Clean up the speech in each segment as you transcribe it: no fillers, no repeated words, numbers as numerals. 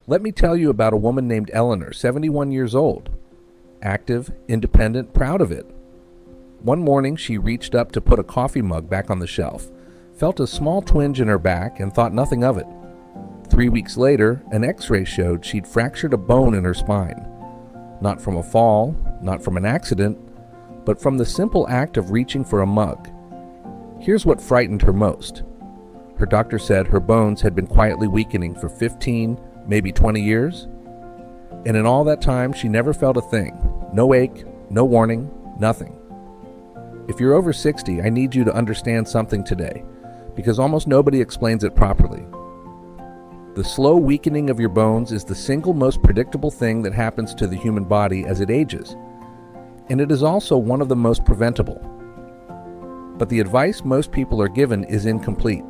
Let me tell you about a woman named Eleanor, 71 years old. Active, independent, proud of it. One morning, she reached up to put a coffee mug back on the shelf, felt a small twinge in her back, and thought nothing of it. 3 weeks later, an x-ray showed she'd fractured a bone in her spine. Not from a fall, not from an accident, but from the simple act of reaching for a mug. Here's what frightened her most. Her doctor said her bones had been quietly weakening for 15, maybe 20 years. And in all that time, she never felt a thing. No ache, no warning, nothing. If you're over 60, I need you to understand something today, because almost nobody explains it properly. The slow weakening of your bones is the single most predictable thing that happens to the human body as it ages, and it is also one of the most preventable. But the advice most people are given is incomplete.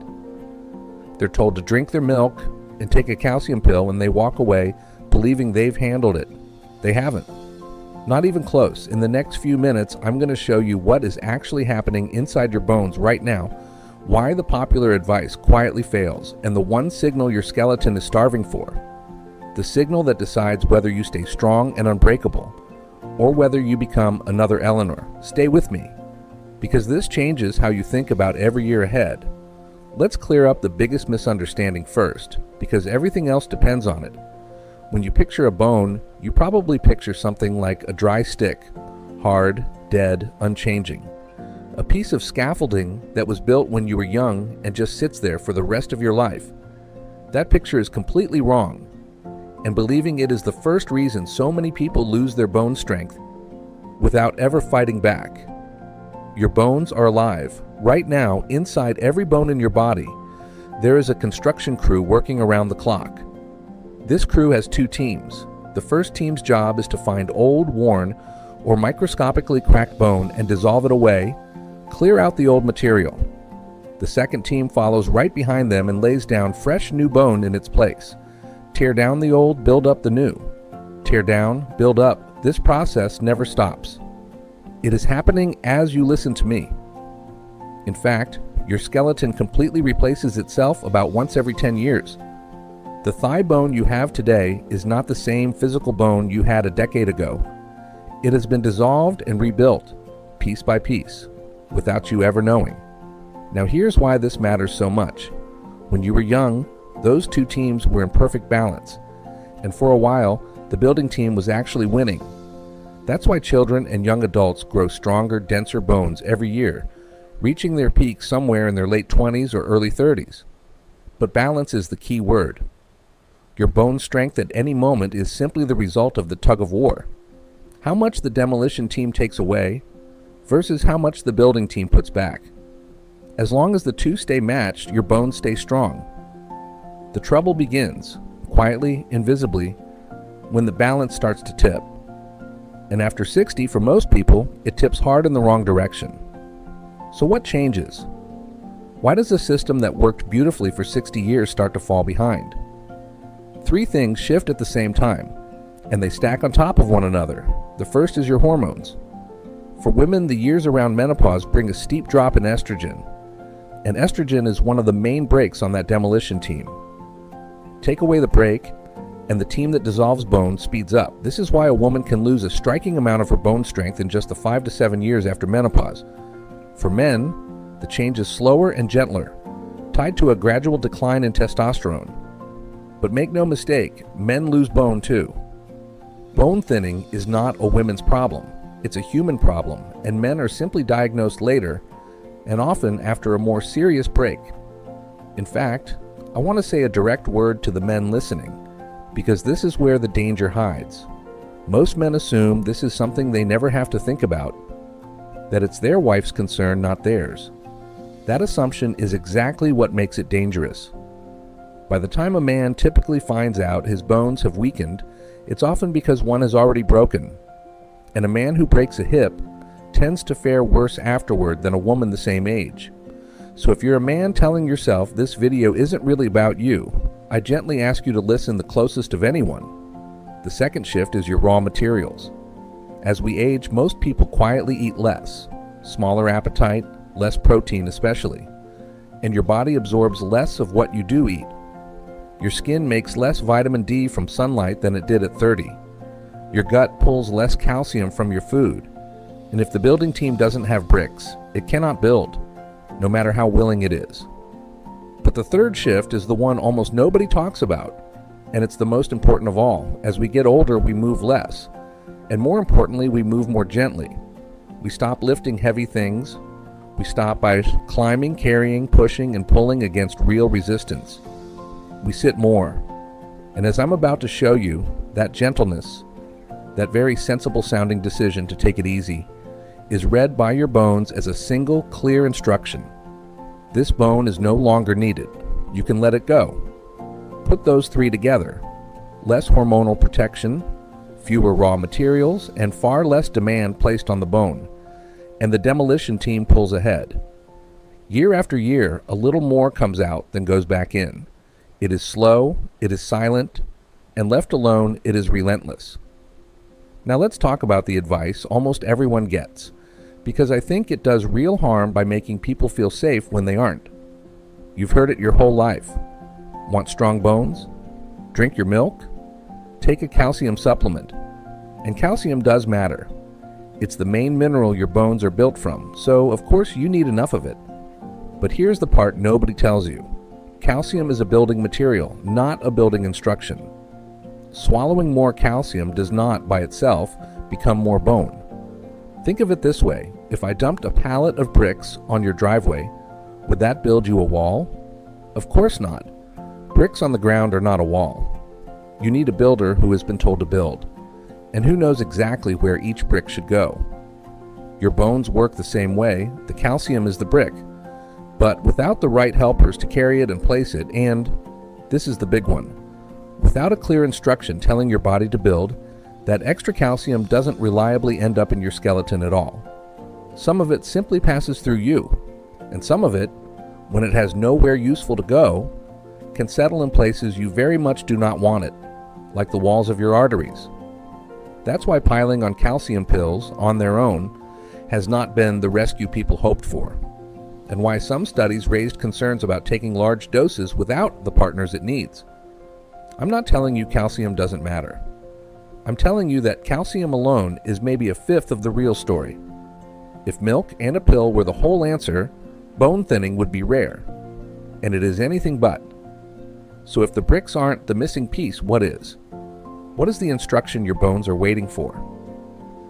They're told to drink their milk and take a calcium pill, and they walk away believing they've handled it. They haven't. Not even close. In the next few minutes, I'm going to show you what is actually happening inside your bones right now, why the popular advice quietly fails, and the one signal your skeleton is starving for. The signal that decides whether you stay strong and unbreakable, or whether you become another Eleanor. Stay with me, because this changes how you think about every year ahead. Let's clear up the biggest misunderstanding first, because everything else depends on it. When you picture a bone, you probably picture something like a dry stick, hard, dead, unchanging. A piece of scaffolding that was built when you were young and just sits there for the rest of your life. That picture is completely wrong, and believing it is the first reason so many people lose their bone strength without ever fighting back. Your bones are alive. Right now, inside every bone in your body, there is a construction crew working around the clock. This crew has two teams. The first team's job is to find old, worn, or microscopically cracked bone and dissolve it away, clear out the old material. The second team follows right behind them and lays down fresh new bone in its place. Tear down the old, build up the new. Tear down, build up. This process never stops. It is happening as you listen to me. In fact, your skeleton completely replaces itself about once every 10 years. The thigh bone you have today is not the same physical bone you had a decade ago. It has been dissolved and rebuilt, piece by piece, without you ever knowing. Now here's why this matters so much. When you were young, those two teams were in perfect balance, and for a while, the building team was actually winning. That's why children and young adults grow stronger, denser bones every year, reaching their peak somewhere in their late 20s or early 30s. But balance is the key word. Your bone strength at any moment is simply the result of the tug of war. How much the demolition team takes away versus how much the building team puts back. As long as the two stay matched, your bones stay strong. The trouble begins, quietly, invisibly, when the balance starts to tip. And after 60, for most people, it tips hard in the wrong direction. So what changes? Why does a system that worked beautifully for 60 years start to fall behind? Three things shift at the same time, and they stack on top of one another. The first is your hormones. For women, the years around menopause bring a steep drop in estrogen, and estrogen is one of the main brakes on that demolition team. Take away the brake, and the team that dissolves bone speeds up. This is why a woman can lose a striking amount of her bone strength in just the 5 to 7 years after menopause. For men, the change is slower and gentler, tied to a gradual decline in testosterone. But make no mistake, men lose bone too. Bone thinning is not a women's problem. It's a human problem, and men are simply diagnosed later, and often after a more serious break. In fact, I want to say a direct word to the men listening, because this is where the danger hides. Most men assume this is something they never have to think about, that it's their wife's concern, not theirs. That assumption is exactly what makes it dangerous. By the time a man typically finds out his bones have weakened, it's often because one has already broken. And a man who breaks a hip tends to fare worse afterward than a woman the same age. So if you're a man telling yourself this video isn't really about you, I gently ask you to listen the closest of anyone. The second shift is your raw materials. As we age, most people quietly eat less, smaller appetite, less protein especially, and your body absorbs less of what you do eat. Your skin makes less vitamin D from sunlight than it did at 30. Your gut pulls less calcium from your food. And if the building team doesn't have bricks, it cannot build, no matter how willing it is. But the third shift is the one almost nobody talks about, and it's the most important of all. As we get older, we move less. And more importantly, we move more gently. We stop lifting heavy things. We stop by climbing, carrying, pushing, and pulling against real resistance. We sit more. And as I'm about to show you, that gentleness, that very sensible sounding decision to take it easy, is read by your bones as a single clear instruction. This bone is no longer needed. You can let it go. Put those three together. Less hormonal protection, fewer raw materials, and far less demand placed on the bone. And the demolition team pulls ahead. Year after year, a little more comes out than goes back in. It is slow, it is silent, and left alone, it is relentless. Now let's talk about the advice almost everyone gets, because I think it does real harm by making people feel safe when they aren't. You've heard it your whole life. Want strong bones? Drink your milk? Take a calcium supplement. And calcium does matter. It's the main mineral your bones are built from, so of course you need enough of it. But here's the part nobody tells you. Calcium is a building material, not a building instruction. Swallowing more calcium does not, by itself, become more bone. Think of it this way. If I dumped a pallet of bricks on your driveway, would that build you a wall? Of course not. Bricks on the ground are not a wall. You need a builder who has been told to build, and who knows exactly where each brick should go. Your bones work the same way. The calcium is the brick. But without the right helpers to carry it and place it, and this is the big one, without a clear instruction telling your body to build, that extra calcium doesn't reliably end up in your skeleton at all. Some of it simply passes through you, and some of it, when it has nowhere useful to go, can settle in places you very much do not want it, like the walls of your arteries. That's why piling on calcium pills on their own has not been the rescue people hoped for, and why some studies raised concerns about taking large doses without the partners it needs. I'm not telling you calcium doesn't matter. I'm telling you that calcium alone is maybe a fifth of the real story. If milk and a pill were the whole answer, bone thinning would be rare, and it is anything but. So if the bricks aren't the missing piece, what is? What is the instruction your bones are waiting for?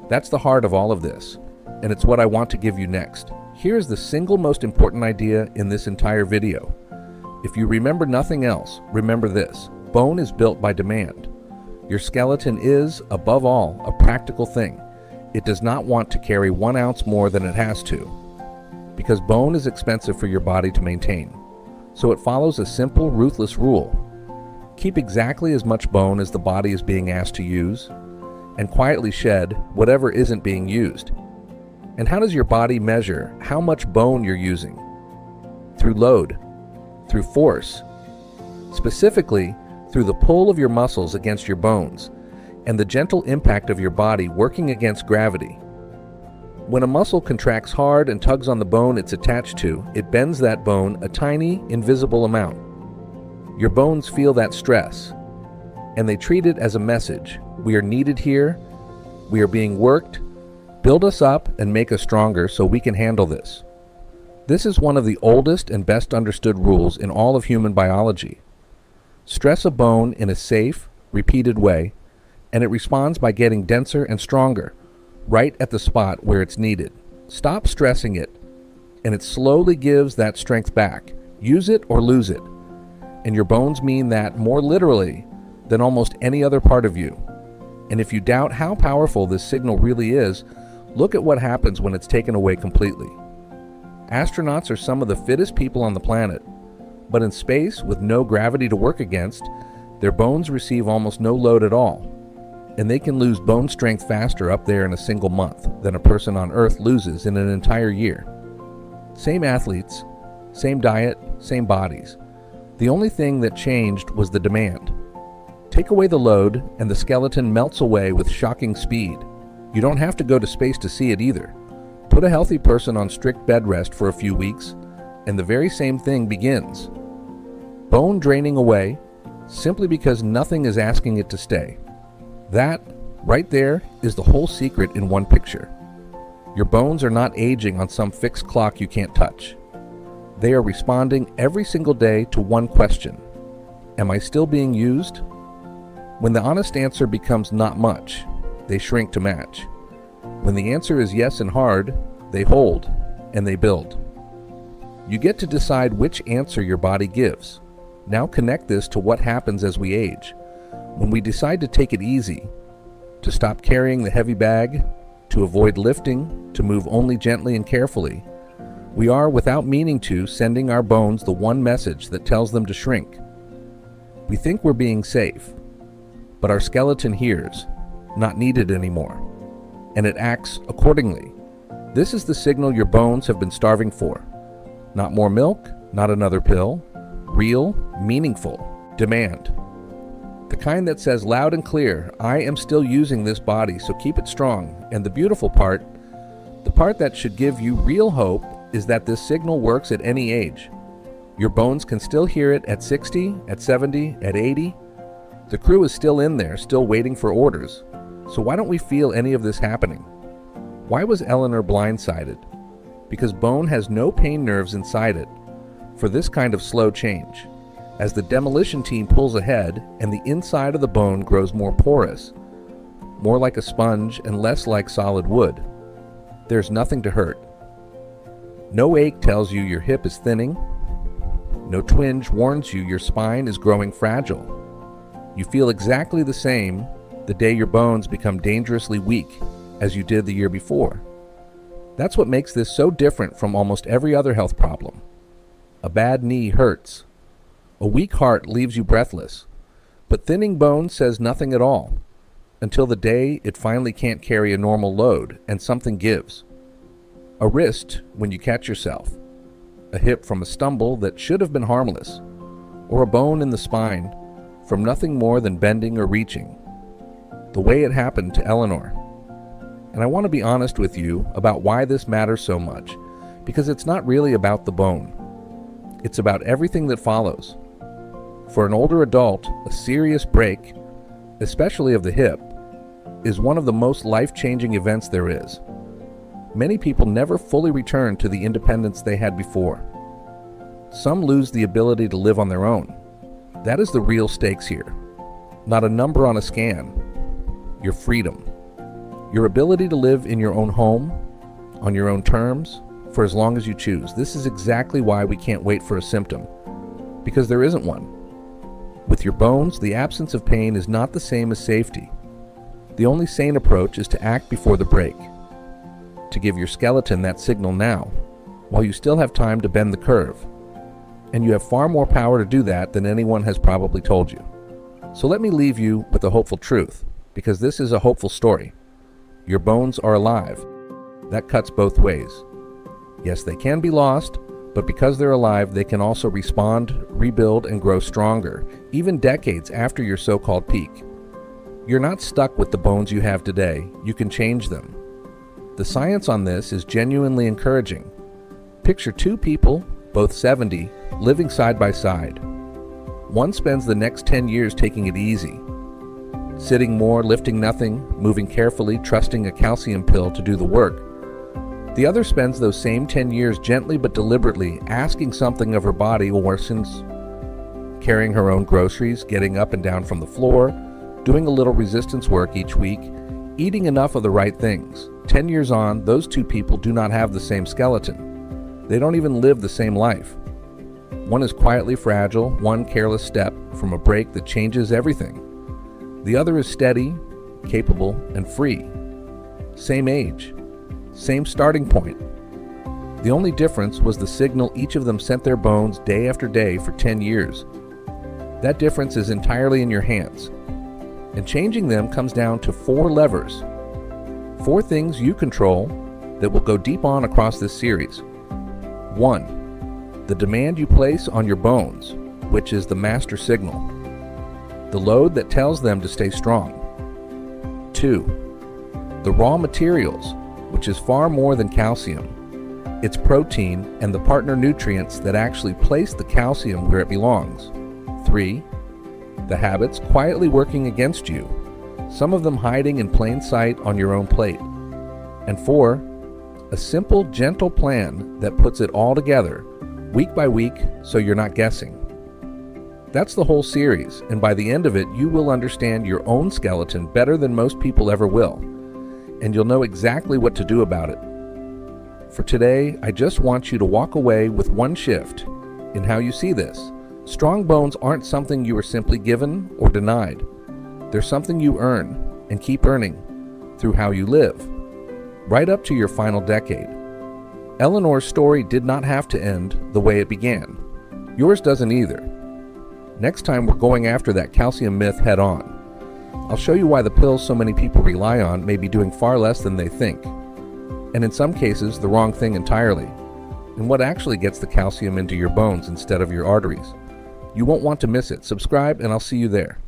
That's the heart of all of this, and it's what I want to give you next. Here's the single most important idea in this entire video. If you remember nothing else, remember this. Bone is built by demand. Your skeleton is, above all, a practical thing. It does not want to carry 1 ounce more than it has to, because bone is expensive for your body to maintain. So it follows a simple, ruthless rule. Keep exactly as much bone as the body is being asked to use, and quietly shed whatever isn't being used. And how does your body measure how much bone you're using? Through load, through force, specifically through the pull of your muscles against your bones, and the gentle impact of your body working against gravity. When a muscle contracts hard and tugs on the bone it's attached to, it bends that bone a tiny, invisible amount. Your bones feel that stress, and they treat it as a message. We are needed here. We are being worked. Build us up and make us stronger so we can handle this. This is one of the oldest and best understood rules in all of human biology. Stress a bone in a safe, repeated way, and it responds by getting denser and stronger, right at the spot where it's needed. Stop stressing it, and it slowly gives that strength back. Use it or lose it. And your bones mean that more literally than almost any other part of you. And if you doubt how powerful this signal really is, look at what happens when it's taken away completely. Astronauts are some of the fittest people on the planet, but in space, with no gravity to work against, their bones receive almost no load at all, and they can lose bone strength faster up there in a single month than a person on Earth loses in an entire year. Same athletes, same diet, same bodies. The only thing that changed was the demand. Take away the load, and the skeleton melts away with shocking speed. You don't have to go to space to see it either. Put a healthy person on strict bed rest for a few weeks, and the very same thing begins. Bone draining away, simply because nothing is asking it to stay. That, right there, is the whole secret in one picture. Your bones are not aging on some fixed clock you can't touch. They are responding every single day to one question: am I still being used? When the honest answer becomes not much, they shrink to match. When the answer is yes and hard, they hold and they build. You get to decide which answer your body gives. Now connect this to what happens as we age. When we decide to take it easy, to stop carrying the heavy bag, to avoid lifting, to move only gently and carefully, we are, without meaning to, sending our bones the one message that tells them to shrink. We think we're being safe, but our skeleton hears, not needed anymore, and it acts accordingly. This is the signal your bones have been starving for. Not more milk, not another pill. Real, meaningful demand. The kind that says loud and clear, I am still using this body, so keep it strong. And the beautiful part, the part that should give you real hope, is that this signal works at any age. Your bones can still hear it at 60, at 70, at 80. The crew is still in there, still waiting for orders. So why don't we feel any of this happening? Why was Eleanor blindsided? Because bone has no pain nerves inside it for this kind of slow change. As the demolition team pulls ahead and the inside of the bone grows more porous, more like a sponge and less like solid wood, there's nothing to hurt. No ache tells you your hip is thinning. No twinge warns you your spine is growing fragile. You feel exactly the same the day your bones become dangerously weak as you did the year before. That's what makes this so different from almost every other health problem. A bad knee hurts. A weak heart leaves you breathless. But thinning bone says nothing at all, until the day it finally can't carry a normal load and something gives. A wrist when you catch yourself. A hip from a stumble that should have been harmless. Or a bone in the spine from nothing more than bending or reaching. The way it happened to Eleanor. And I want to be honest with you about why this matters so much, because it's not really about the bone. It's about everything that follows. For an older adult, a serious break, especially of the hip, is one of the most life-changing events there is. Many people never fully return to the independence they had before. Some lose the ability to live on their own. That is the real stakes here. Not a number on a scan. Your freedom. Your ability to live in your own home, on your own terms, for as long as you choose. This is exactly why we can't wait for a symptom, because there isn't one. With your bones, the absence of pain is not the same as safety. The only sane approach is to act before the break, to give your skeleton that signal now, while you still have time to bend the curve. And you have far more power to do that than anyone has probably told you. So let me leave you with a hopeful truth, because this is a hopeful story. Your bones are alive. That cuts both ways. Yes, they can be lost, but because they're alive, they can also respond, rebuild, and grow stronger, even decades after your so-called peak. You're not stuck with the bones you have today. You can change them. The science on this is genuinely encouraging. Picture two people, both 70, living side by side. One spends the next 10 years taking it easy, sitting more, lifting nothing, moving carefully, trusting a calcium pill to do the work. The other spends those same 10 years gently but deliberately asking something of her body, or since carrying her own groceries, getting up and down from the floor, doing a little resistance work each week, eating enough of the right things. 10 years on, those two people do not have the same skeleton. They don't even live the same life. One is quietly fragile, one careless step from a break that changes everything. The other is steady, capable, and free. Same age. Same starting point. The only difference was the signal each of them sent their bones day after day for 10 years. That difference is entirely in your hands. And changing them comes down to 4 levers. 4 things you control that will go deep on across this series. 1. The demand you place on your bones, which is the master signal. The load that tells them to stay strong. 2. The raw materials, which is far more than calcium. It's protein and the partner nutrients that actually place the calcium where it belongs. 3. the habits quietly working against you, some of them hiding in plain sight on your own plate. And 4, a simple, gentle plan that puts it all together, week by week, so you're not guessing. That's the whole series, and by the end of it, you will understand your own skeleton better than most people ever will, and you'll know exactly what to do about it. For today, I just want you to walk away with one shift in how you see this. Strong bones aren't something you are simply given or denied. They're something you earn and keep earning through how you live, right up to your final decade. Eleanor's story did not have to end the way it began. Yours doesn't either. Next time, we're going after that calcium myth head on. I'll show you why the pills so many people rely on may be doing far less than they think, and in some cases, the wrong thing entirely, and what actually gets the calcium into your bones instead of your arteries. You won't want to miss it. Subscribe, and I'll see you there.